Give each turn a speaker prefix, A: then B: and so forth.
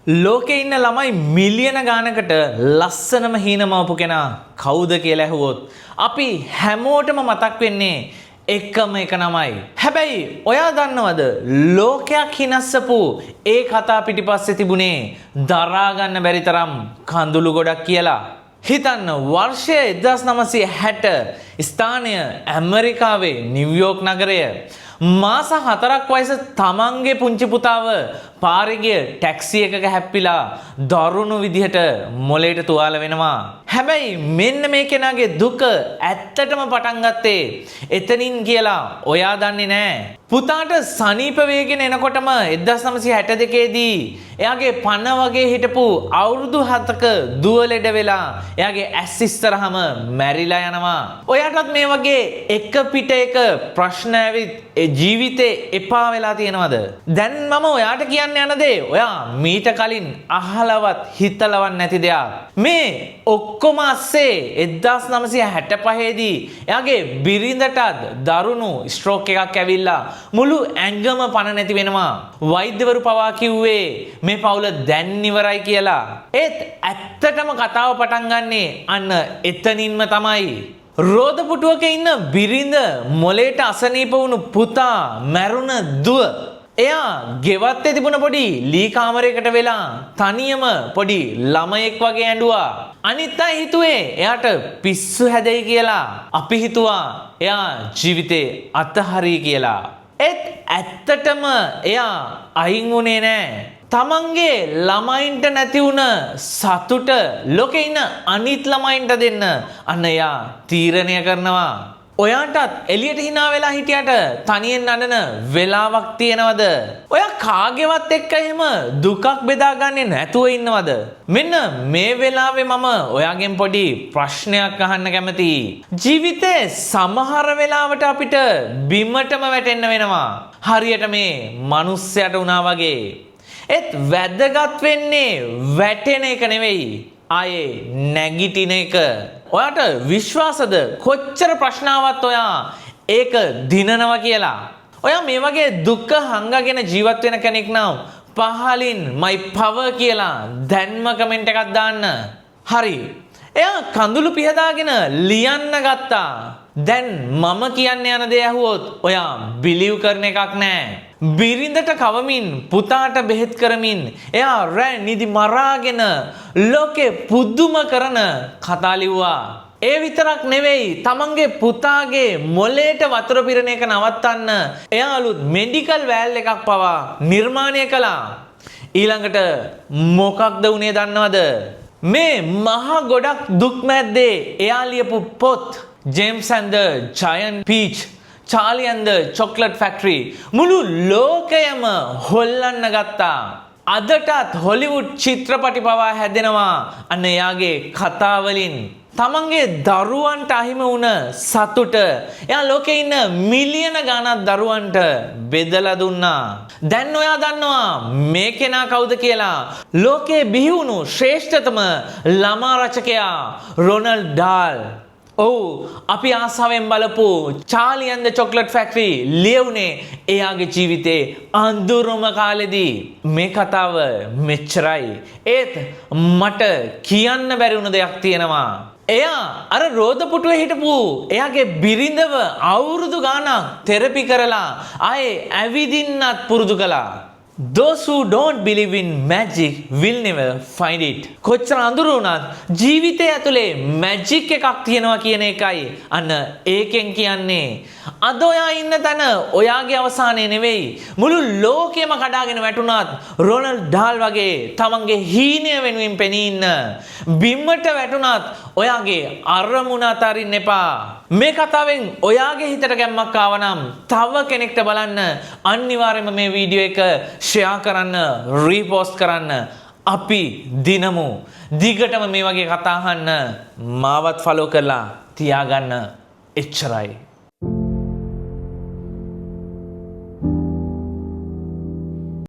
A: ලෝකේ ඉන්න ළමයි මිලියන ගානකට ලස්සනම හීනමවපු කෙනා කවුද කියලා ඇහුවොත් අපි හැමෝටම මතක් වෙන්නේ එකම එක නමයි. හැබැයි ඔයා දන්නවද ලෝකයක් හිනස්සපු ඒ කතා පිටිපස්සේ තිබුණේ දරා ගන්න බැරි තරම් කඳුළු ගොඩක් කියලා. හිතන්න වර්ෂය 1960 ස්ථානය ඇමරිකාවේ නිව්යෝක් නගරය. මාස 4ක් වයස තමන්ගේ පුංචි පුතාව පාරේ ගිය ටැක්සි එකක හැප්පිලා දරුණු විදිහට මොලේට තුවාල වෙනවා. හැබැයි මෙන්න මේ කෙනාගේ දුක ඇත්තටම පටන් ගත්තේ එතනින් කියලා ඔයා දන්නේ නැහැ. පුතාට සනීප වේගෙන එනකොටම 1962 දී එයාගේ පන වගේ හිටපු අවුරුදු 7ක දුව ලෙඩ වෙලා එයාගේ ඇස් ඉස්සරහම මැරිලා යනවා. ඔයාටත් මේ වගේ එක පිට එක ප්‍රශ්න ඇවිත් ජීවිතේ එපා වෙලා තියෙනවද? දැන් මම ඔයාට කියන්න යන දේ ඔයා මීට කලින් අහලවත් හිතලවත් නැති දෙයක්. මේ ඔක්කොම අස්සේ 1965 දී එයාගේ බිරිඳටත් දරුණු ස්ට්‍රෝක් එකක් ඇවිල්ලා මුළු ඇඟම පණ නැති වෙනවා. වෛද්‍යවරු පවා කිව්වේ මේ පවුල දැන් ඉවරයි කියලා. ඒත් ඇත්තටම කතාව පටන් ගන්නේ අන්න එතනින්ම තමයි. රෝදපුටුවක ඉන්න බිරිඳ මොලේට අසනීප වුණු පුතා මැරුණ දුව. එයා ගෙවත්තේ තිබුණ පොඩි ලී කාමරයකට වෙලා තනියම පොඩි ළමයෙක් වගේ ඇඬුවා. අනිත් අය හිතුවේ එයාට පිස්සු හැදෙයි කියලා. අපි හිතුවා එයා ජීවිතේ අතහරී කියලා. ඒත් ඇත්තටම එයා අයින් වුණේ නැහැ. තමන්ගේ ළමයින්ට නැති වුණ සතුට ලෝකේ ඉන්න අනිත් ළමයින්ට දෙන්න අන්න එයා තීරණය කරනවා. ඔයාටත් එළියට hina වෙලා හිටියට තනියෙන් අඬන වෙලාවක් තියෙනවද? ඔයා කාගේවත් එක්ක එහෙම දුකක් බෙදාගන්නේ නැතුව ඉන්නවද? මෙන්න මේ වෙලාවේ මම ඔයාගෙන් පොඩි ප්‍රශ්නයක් අහන්න කැමතියි. ජීවිතේ සමහර වෙලාවට අපිට බිමටම වැටෙන්න වෙනවා. හරියට මේ මිනිස්සයාට වුණා වගේ. ඒත් වැදගත් වෙන්නේ වැටෙන එක නෙවෙයි. ආයේ නැගිටින එක. ඔයාට විශ්වාසද කොච්චර ප්‍රශ්නාවත් ඔයා ඒක දිනනවා කියලා? ඔයා මේ වගේ දුක්ඛ හංගගෙන ජීවත් වෙන කෙනෙක් නම් පහලින් my power කියලා දැන්ම කමෙන්ට් එකක් දාන්න. හරි. එයා කඳුළු පිහදාගෙන ලියන්න ගත්තා. දැන් මම කියන්න යන දේ ඇහුවොත් ඔයා බිලිව් කරන එකක් නෑ. බිරිඳට කවමින් පුතාට බෙහෙත් කරමින් එයා රෑ නිදි මරාගෙන ලෝකේ පුදුම කරන කතා ලිව්වා. ඒ විතරක් නෙවෙයි තමන්ගේ පුතාගේ මොලේට වතුර පිරෙන එක නවත්තන්න එයා අලුත් මෙඩිකල් වෑල් එකක් පවා නිර්මාණය කළා. ඊළඟට මොකක්ද උනේ දන්නවද? මේ මහා ගොඩක් දුක් මැද්දේ එයා ලියපු පොත් James and the Giant Peach, Charlie and the Chocolate Factory මුළු ලෝකයම හොල්ලන්න ගත්තා. අදටත් හොලිවුඩ් චිත්‍රපටි පවා හැදෙනවා අන්න එයාගේ කතාවලින්. තමන්ගේ දරුවන්ට අහිමි වුණ සතුට එයා ලෝකේ ඉන්න මිලියන ගණන් දරුවන්ට බෙදලා දුන්නා. දැන් ඔයා දන්නවා මේ කෙනා කවුද කියලා? ලෝකේ බිහි වුණු ශ්‍රේෂ්ඨතම ළමා රචකයා රොනල්ඩ් ඩාල්. ඔව් අපි ආසාවෙන් බලපු Charlie and the Chocolate Factory ලියුනේ එයාගේ ජීවිතේ අඳුරුම කාලෙදී. මේ කතාව මෙච්චරයි. ඒත් මට කියන්න බැරි වුණ දෙයක් තියෙනවා. එයා අර රෝදපුටුවේ හිටපු එයාගේ බිරිඳව අවුරුදු ගාණක් තෙරපි කරලා ආයේ ඇවිදින්නත් පුරුදු කළා. Those who don't believe in magic will never find it. කොච්චර අඳුරු වුණත් ජීවිතය ඇතුලේ මැජික් එකක් තියෙනවා කියන එකයි අන්න ඒකෙන් කියන්නේ. අද ඔයා ඉන්න තැන ඔයාගේ අවසානය නෙවෙයි. මුළු ලෝකෙම කඩාගෙන වැටුණත් රොනල්ඩ් ඩාල් වගේ තමන්ගේ හීනය වෙනුවෙන් පෙනී ඉන්න. බිම්මට වැටුණත් ඔයාගේ අරමුණ අතරින්න එපා. මේ කතාවෙන් ඔයාගේ හිතට ගැම්මක් ආවනම් තව කෙනෙක්ට බලන්න අනිවාර්යයෙන්ම මේ වීඩියෝ එක ෂෙයා කරන්න, රීපෝස්ට් කරන්න. අපි දිනමු. දිගටම මේ වගේ කතා අහන්න මාවත් ෆලෝ කරලා තියාගන්න. එච්චරයි.